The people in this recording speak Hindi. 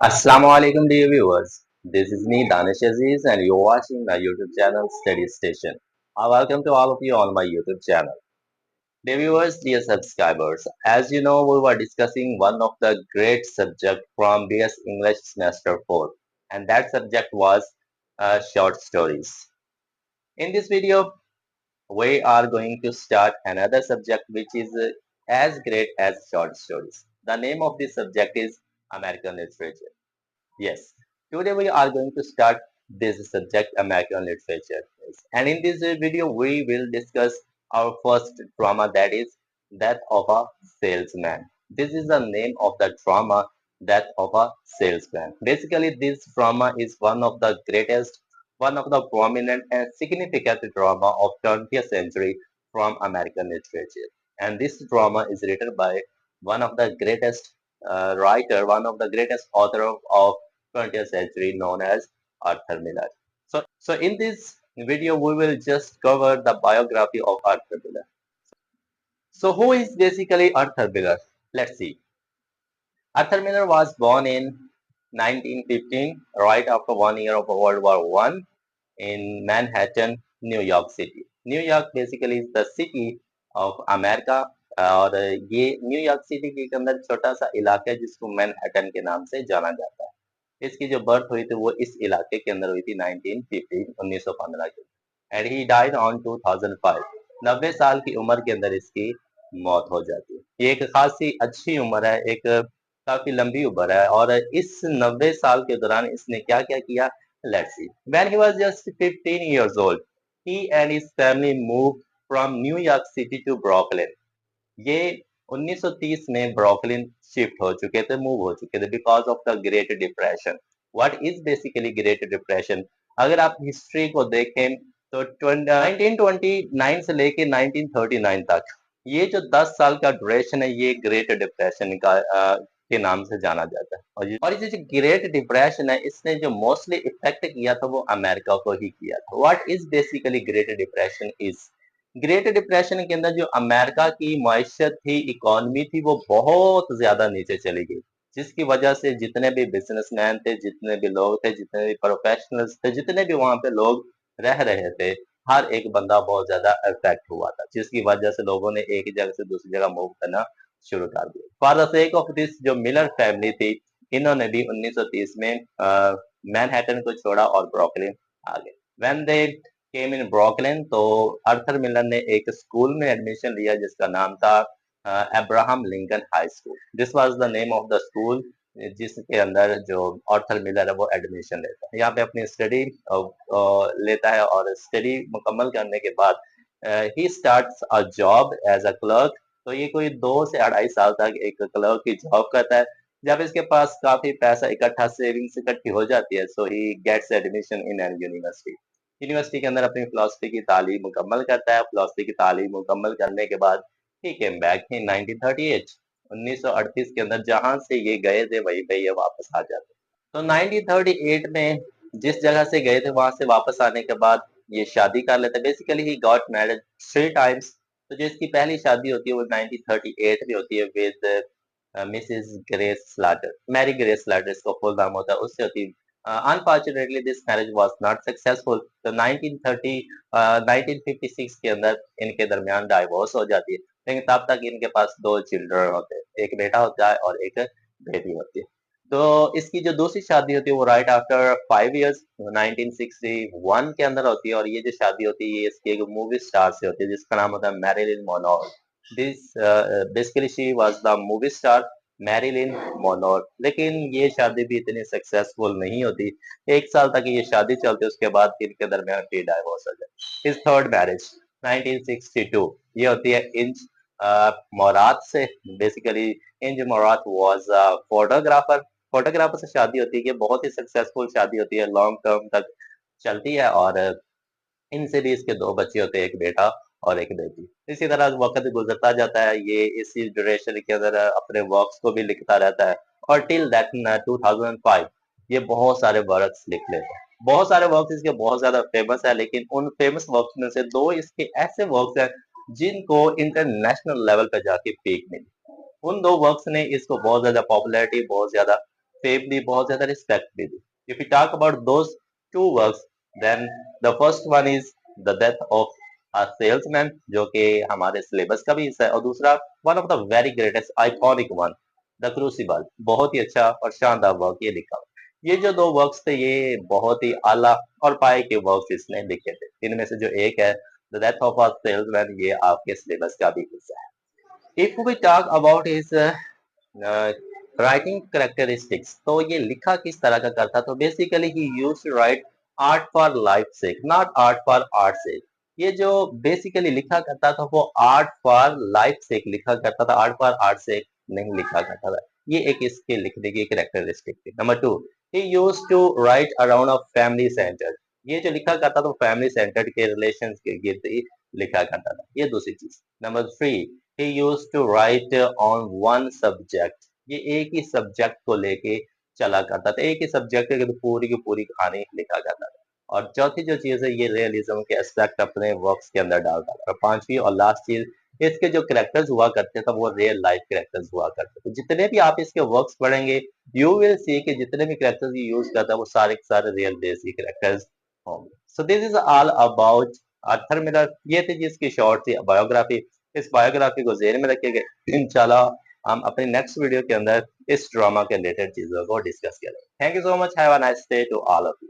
Assalamu alaikum dear viewers. This is me Danish Aziz and you're watching my YouTube channel Study Station. Welcome to all of you on my YouTube channel. Dear viewers, dear subscribers, as you know we were discussing one of the great subject from BS English semester 4 and that subject was short stories. In this video we are going to start another subject which is as great as short stories. The name of this subject is American Literature. Yes, today we are going to start this subject American literature. Yes. And in this video we will discuss our first drama, that is Death of a Salesman. This is the name of the drama, Death of a Salesman. Basically this drama is one of the greatest, one of the prominent and significant drama of 20th century from American literature. And this drama is written by one of the greatest writer, one of the greatest author of 20th century known as Arthur Miller. So in this video, we will just cover the biography of Arthur Miller. So who is basically Arthur Miller? Let's see. Arthur Miller was born in 1915, right after 1 year of World War One, in Manhattan, New York City. New York basically is the city of America और ये न्यूयॉर्क सिटी के अंदर छोटा सा इलाका है जिसको मैनहट्टन के नाम से जाना जाता है। इसकी जो बर्थ हुई थी वो इस इलाके के अंदर हुई थी 1915 1915 के एंड ही डाइड ऑन 2005 90 साल की उम्र के अंदर इसकी मौत हो जाती है। ये एक खासी अच्छी उम्र है, एक काफी लंबी उम्र है और इस 90 साल के दौरान इसने क्या क्या किया, let's see. When he was just 15 years old, he and his family moved from New York City to Brooklyn. ये 1930 में ब्रुकलिन शिफ्ट हो चुके थे, मूव हो चुके थे because of the great depression. What is basically great depression? अगर आप हिस्ट्री को देखें तो 1929 से लेके 1939 तक ये जो 10 साल का ड्यूरेशन है ये ग्रेट डिप्रेशन का के नाम से जाना जाता है। और ये जो ग्रेट डिप्रेशन है इसने जो मोस्टली इफेक्ट किया था वो अमेरिका को ही किया था। What is basically great depression is, great depression के अंदर जो अमेरिका की मईशत थी, इकोनॉमी थी, वो बहुत ज्यादा नीचे चली गई, जिसकी वजह से जितने भी बिजनेसमैन थे, जितने भी लोग थे, जितने भी प्रोफेशनल्स थे, जितने भी वहां पे लोग रह रहे थे, हर एक बंदा बहुत ज्यादा अफेक्ट हुआ था, जिसकी वजह से लोगों ने एक जगह से दूसरी जगह मूव करना शुरू कर दिया। For the sake of this जो मिलर फैमिली थी इन्होंने भी 1930 में मैनहट्टन को छोड़ा और ब्रुकलिन आ गए। When they came in Brooklyn तो अर्थर मिलर ने एक स्कूल में एडमिशन लिया जिसका नाम था Abraham Lincoln high school. This was the name of the school जिसके अंदर जो आर्थर मिलर है वो एडमिशन लेता है। यहाँ पे अपनी स्टडी लेता है और स्टडी मुकम्मल करने के बाद ही starts a job as a clerk. तो ये कोई 2 से 2.5 साल तक एक क्लर्क की जॉब करता है। जब इसके पास काफी पैसा इकट्ठा, सेविंग्स इकट्ठी हो जाती है, so he gets admission in an university. University के अंदर अपनी फिलोसफी की तालीम मुकम्मल करता है। फिलोसफी की तालीम मुकम्मल करने के बाद ही केम बैक इन 1938 1938 के अंदर जहां से ये गए थे वहीं पे ये वापस आ जाते। तो 1938 में जिस जगह से गए थे वहां से वापस आने के बाद ये शादी कर लेते। Basically he got married 3 times. तो जो इसकी पहली शादी होती है वो 1938 में होती है with Mrs Grace Slater, Mary Grace Slater इसका फुल नाम होता है, उससे होती है। Unfortunately this marriage was not successful. तो 1956 के अंदर इनके दरमियान डाइवोर्स हो जाती है, लेकिन तब तक इनके पास 2 चिल्ड्रन होते हैं, एक बेटा होता है और एक बेटी होती है। तो इसकी जो दूसरी शादी होती है वो राइट आफ्टर 5 years 1961 के अंदर होती है और ये जो शादी होती है ये इसकी एक मूवी स्टार से होती है जिसका नाम होता है Marilyn Monroe. This basically she was the movie star Marilyn Monroe. लेकिन ये शादी भी इतनी सक्सेसफुल नहीं होती। 1 साल तक ये शादी चलती है, उसके बाद इनके दरमियान फिर डाइवोर्स हो जाए। हिज थर्ड मैरिज 1962 ये होती है इंज मोरात से। बेसिकली इंज मोरात वाज अ फोटोग्राफर। फोटोग्राफर से शादी होती है, ये बहुत ही सक्सेसफुल शादी होती है, लॉन्ग टर्म तक चलती है और इनसे भी इसके 2 बच्चे होते हैं, एक बेटा और एक बेटी। इसी तरह वक्त गुजरता जाता है, ये इसी ड्यूरेशन के अंदर अपने वर्क्स को भी लिखता रहता है और टिल दैट 2005 ये बहुत सारे वर्क्स लिख लेता है। बहुत सारे वर्क्स इसके बहुत ज्यादा फेमस है, लेकिन उन फेमस वर्क्स में से 2 इसके ऐसे वर्क्स हैं जिनको इंटरनेशनल लेवल पे जाके पीक मिली। उन 2 वर्क्स ने इसको बहुत ज्यादा पॉपुलैरिटी, बहुत ज्यादा फेम दी, बहुत ज्यादा रिस्पेक्ट भी दी। If you talk about those two works, then the first one is the death of a salesman, जो कि हमारे सिलेबस का भी हिस्सा है, और दूसरा one of the very greatest iconic one, the crucible. बहुत ही अच्छा और शानदार वर्क ये लिखा। ये जो दो वर्क्स थे, ये बहुत ही आला और पाए के वर्क्स इसने लिखे थे। इनमें से जो एक है the death of a salesman, ये आपके सिलेबस का भी हिस्सा है। If we talk about his writing characteristics, तो ये लिखा किस तरह का करता, तो basically he use to write art for life sake, not art for art sake. ये जो बेसिकली लिखा करता था वो आर्ट फॉर लाइफ सेक लिखा करता था, आर्ट फॉर आर्ट सेक नहीं लिखा करता था। ये एक इसके लिखने की करेक्टरिस्टिक थी। Number two, he use to write around a family centre. ये जो लिखा करता था वो फैमिली सेंटर्ड के रिलेशन के गिर्द ही लिखा करता था। ये दूसरी चीज। Number three, he used to write on one subject। ये एक ही सब्जेक्ट को लेके चला करता था, एक ही सब्जेक्ट की पूरी की पूरी कहानी लिखा करता था। और चौथी जो चीज है, ये रियलिज्म के एस्पेक्ट अपने वर्क्स के अंदर डालता था। और पांचवी और लास्ट चीज, इसके जो करेक्टर्स हुआ करते थे वो रियल लाइफ करेक्टर्स हुआ करते थे। जितने भी आप इसके वर्क्स पढ़ेंगे, यू विल सी कि जितने भी करेक्टर्स ये यूज करता है वो सारे के सारे रियल बेसिक करेक्टर्स होंगे। So this is all about Arthur Miller. ये थी जिसकी शॉर्ट सी बायोग्राफी। इस बायोग्राफी को जेहन में रखिएगा। इंशाल्लाह हम अपने नेक्स्ट वीडियो के अंदर इस ड्रामा के रिलेटेड चीजों को डिस्कस करेंगे। Thank you so much, have a nice day to all of you.